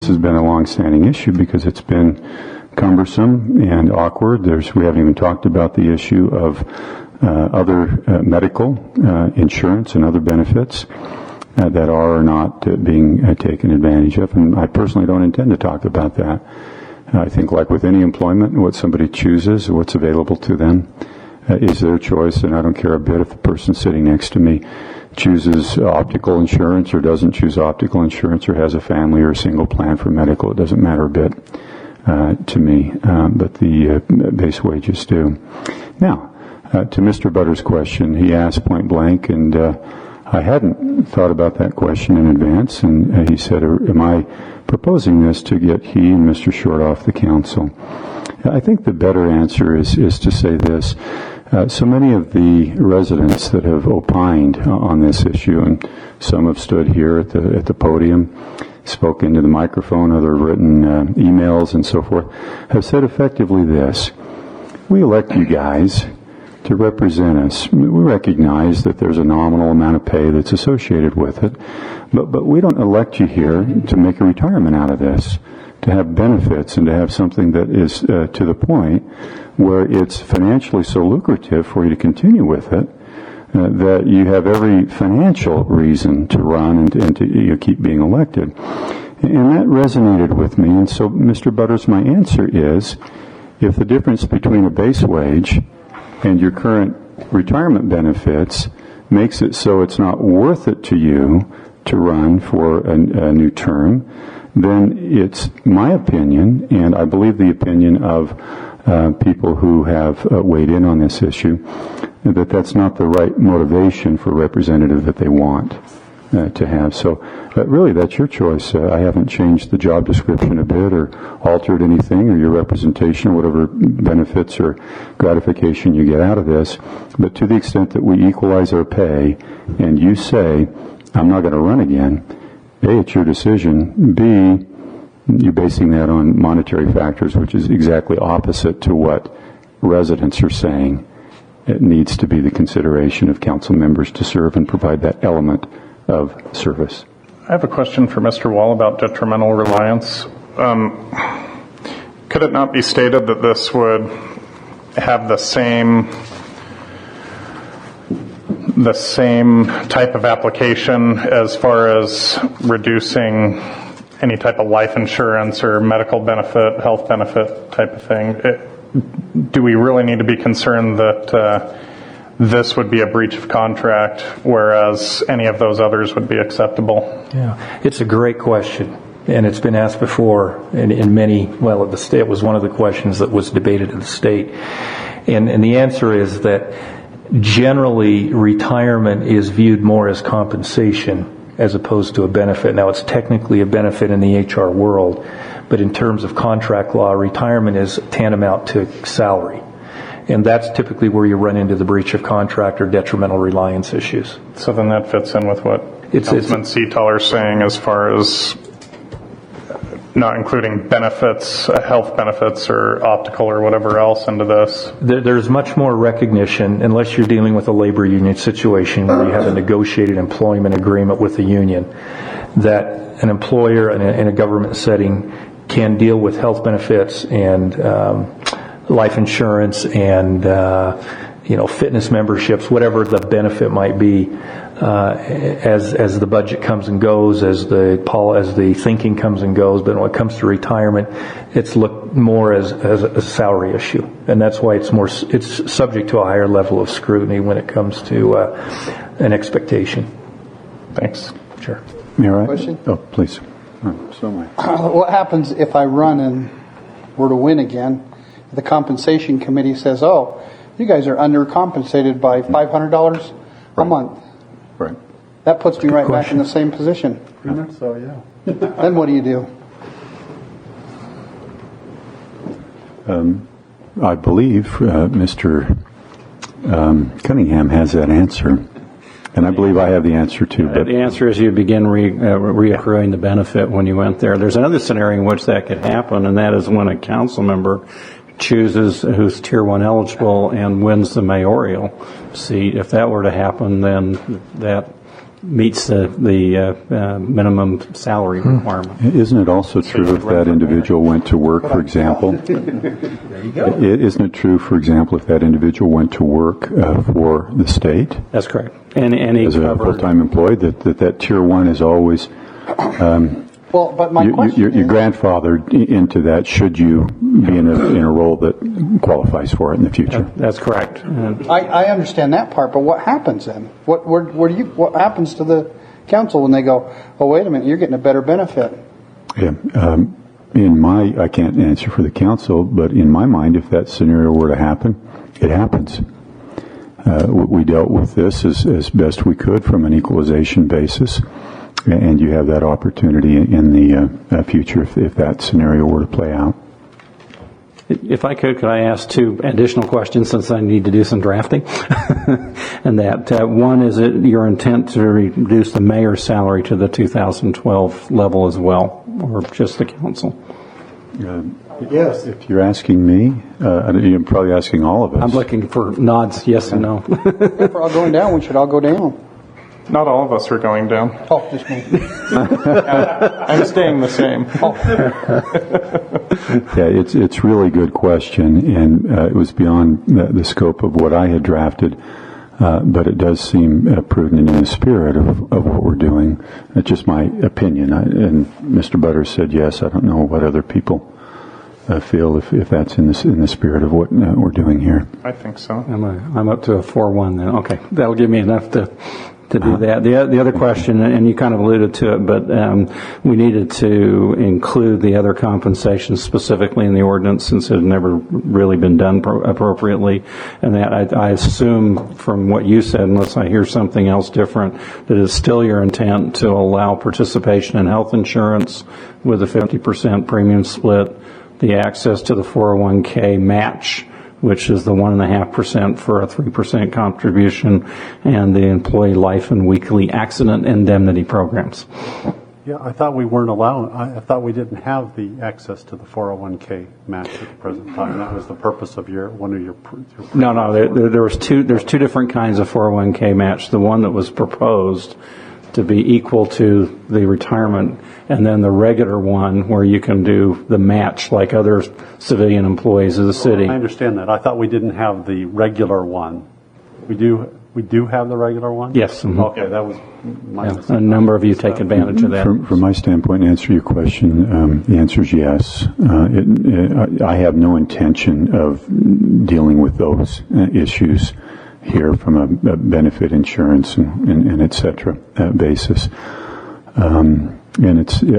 has been a long-standing issue because it's been cumbersome and awkward. We haven't even talked about the issue of other medical insurance and other benefits that are or not being taken advantage of. And I personally don't intend to talk about that. I think like with any employment, what somebody chooses, what's available to them is their choice, and I don't care a bit if the person sitting next to me chooses optical insurance or doesn't choose optical insurance or has a family or a single plan for medical. It doesn't matter a bit to me, but the base wages do. Now, to Mr. Butter's question, he asked point blank, and I hadn't thought about that question in advance, and he said, am I proposing this to get he and Mr. Short off the council? I think the better answer is to say this. So many of the residents that have opined on this issue, and some have stood here at the podium, spoke into the microphone, other written emails and so forth, have said effectively this: we elect you guys to represent us. We recognize that there's a nominal amount of pay that's associated with it, but we don't elect you here to make a retirement out of this, to have benefits and to have something that is to the point where it's financially so lucrative for you to continue with it that you have every financial reason to run and to keep being elected. And that resonated with me, and so Mr. Butters, my answer is, if the difference between a base wage and your current retirement benefits makes it so it's not worth it to you to run for a new term, then it's my opinion, and I believe the opinion of people who have weighed in on this issue, that that's not the right motivation for a representative that they want to have. So really, that's your choice. I haven't changed the job description a bit or altered anything, or your representation, or whatever benefits or gratification you get out of this. But to the extent that we equalize our pay and you say, I'm not going to run again, A, it's your decision. B, you're basing that on monetary factors, which is exactly opposite to what residents are saying. It needs to be the consideration of council members to serve and provide that element of service. I have a question for Mr. Wall about detrimental reliance. Could it not be stated that this would have the same type of application as far as reducing any type of life insurance or medical benefit, health benefit type of thing? Do we really need to be concerned that this would be a breach of contract, whereas any of those others would be acceptable? Yeah, it's a great question, and it's been asked before in many, well, at the state, it was one of the questions that was debated in the state. And the answer is that generally retirement is viewed more as compensation as opposed to a benefit. Now, it's technically a benefit in the HR world, but in terms of contract law, retirement is tantamount to salary. And that's typically where you run into the breach of contract or detrimental reliance issues. So then that fits in with what Councilman Seataller is saying as far as not including benefits, health benefits or optical or whatever else into this. There's much more recognition, unless you're dealing with a labor union situation where you have a negotiated employment agreement with the union, that an employer in a government setting can deal with health benefits and life insurance and fitness memberships, whatever the benefit might be, as the budget comes and goes, as the thinking comes and goes. But when it comes to retirement, it's looked more as a salary issue, and that's why it's subject to a higher level of scrutiny when it comes to an expectation. Thanks. Sure. You all right? Question? Oh, please. What happens if I run and were to win again? The compensation committee says, "Oh, you guys are undercompensated by $500 a month." Right. That puts me right back in the same position. Pretty much so, yeah. Then what do you do? I believe Mr. Cunningham has that answer, and I believe I have the answer too. But the answer is you begin reaccruing the benefit when you went there. There's another scenario in which that could happen, and that is when a council member chooses who's Tier 1 eligible and wins the mayoral seat. If that were to happen, then that meets the minimum salary requirement. Isn't it also true if that individual went to work, for example? Isn't it true, for example, if that individual went to work for the state? That's correct. And he As a covered, full-time employee, that tier 1 is always Well, but my question you're is, grandfathered into that should you be in a role that qualifies for it in the future. that's correct. And I understand that part, but what happens then? What happens to the council when they go, oh, wait a minute, you're getting a better benefit? Yeah. I can't answer for the council, but in my mind, if that scenario were to happen, it happens. We dealt with this as best we could from an equalization basis, and you have that opportunity in the future if that scenario were to play out. if I could I ask two additional questions since I need to do some drafting? And that one, is it your intent to reduce the mayor's salary to the 2012 level as well, or just the council? Yes. If you're asking me, you're probably asking all of us. I'm looking for nods, yes and no. If we're all going down, we should all go down. Not all of us are going down. Oh, just me. I'm staying the same. Yeah, it's really good question, and it was beyond the scope of what I had drafted, but it does seem prudent in the spirit of what we're doing. It's just my opinion, and Mr. Butters said yes. I don't know what other people feel if that's in the spirit of what we're doing here. I think so. I'm up to a 4-1 then. Okay, that'll give me enough to do that. The other question, and you kind of alluded to it, but we needed to include the other compensation specifically in the ordinance since it had never really been done appropriately. And that I assume from what you said, unless I hear something else different, that it's still your intent to allow participation in health insurance with a 50% premium split, the access to the 401k match, which is the 1.5% for a 3% contribution, and the employee life and weekly accident indemnity programs. Yeah, I thought we weren't allowed. I thought we didn't have the access to the 401k match at the present time. That was the purpose of one of your. No. There's two different kinds of 401k match. The one that was proposed to be equal to the retirement, and then the regular one where you can do the match like other civilian employees of the city. I understand that. I thought we didn't have the regular one. We do have the regular one? Yes. Mm-hmm. Okay, that was my mistake. A number of you take advantage of that. From my standpoint, to answer your question, the answer is yes. I have no intention of dealing with those issues here from a benefit insurance and et cetera basis. And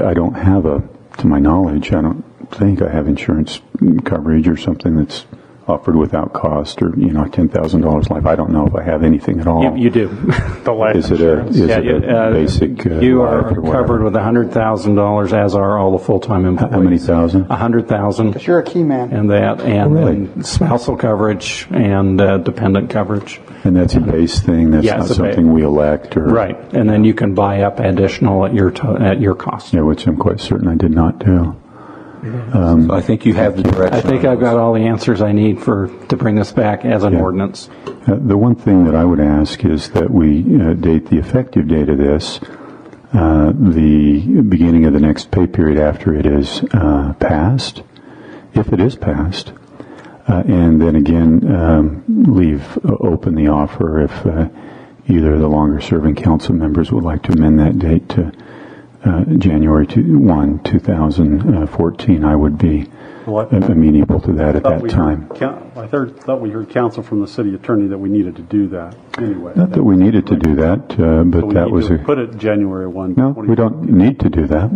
I don't have to my knowledge, I don't think I have insurance coverage or something that's offered without cost, or $10,000 life. I don't know if I have anything at all. You do. The life Is it a basic? You are life or covered whatever? with $100,000, as are all the full-time employees. How many thousand? 100,000. Because you're a key man. And that, and Really? and spousal coverage and dependent coverage. And that's a base thing. That's Yeah, not it's a something we elect, or Right, and then you can buy up additional at your cost. Yeah, which I'm quite certain I did not do. So I think you have the direction. I think I've got all the answers I need to bring this back as an Yeah. ordinance. The one thing that I would ask is that we date the effective date of this, the beginning of the next pay period after it is passed, if it is passed, and then again leave open the offer if either of the longer serving council members would like to amend that date to January 1, 2014. I would be amenable to that at that time. I thought we heard counsel from the city attorney that we needed to do that anyway. Not that we needed to do that, but that was a... Put it January 1. No, we don't need to do that.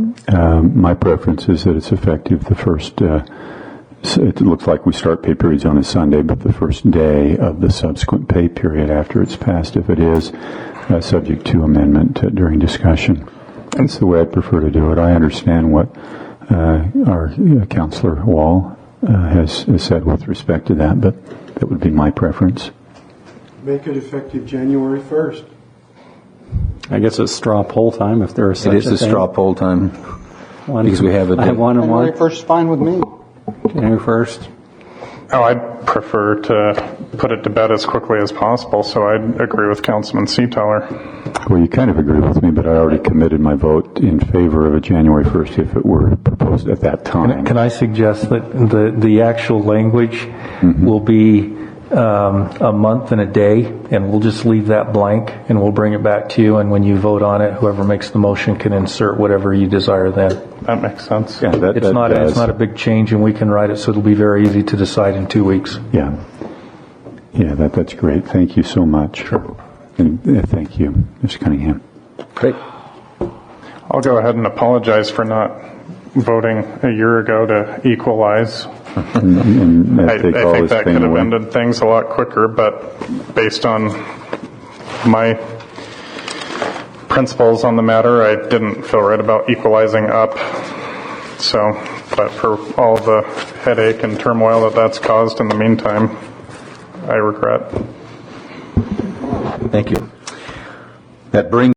My preference is that it's effective the first, it looks like we start pay periods on a Sunday, but the first day of the subsequent pay period after it's passed, if it is, subject to amendment during discussion. That's the way I prefer to do it. I understand what our Councillor Wall has said with respect to that, but that would be my preference. Make it effective January 1st. I guess it's straw poll time if there is such It is a the thing. straw poll time because we have I have one and January one. 1st is fine with me. January 1st. Oh, I'd prefer to put it to bed as quickly as possible, so I'd agree with Councilman Seataler. Well, you kind of agree with me, but I already committed my vote in favor of a January 1st if it were proposed at that time. Can I suggest that the actual language will be a month and a day, and we'll just leave that blank, and we'll bring it back to you, and when you vote on it, whoever makes the motion can insert whatever you desire then. That makes sense. Yeah, It's not a big change, and we can write it so it'll be very easy to decide in 2 weeks. Yeah. Yeah, that's great. Thank you so much. Sure. And thank you, Mr. Cunningham. Great. I'll go ahead and apologize for not voting a year ago to equalize. And I take all think this that pain could have away. ended things a lot quicker, but based on my principles on the matter, I didn't feel right about equalizing up. So, but for all the headache and turmoil that's caused in the meantime, I regret. Thank you. That brings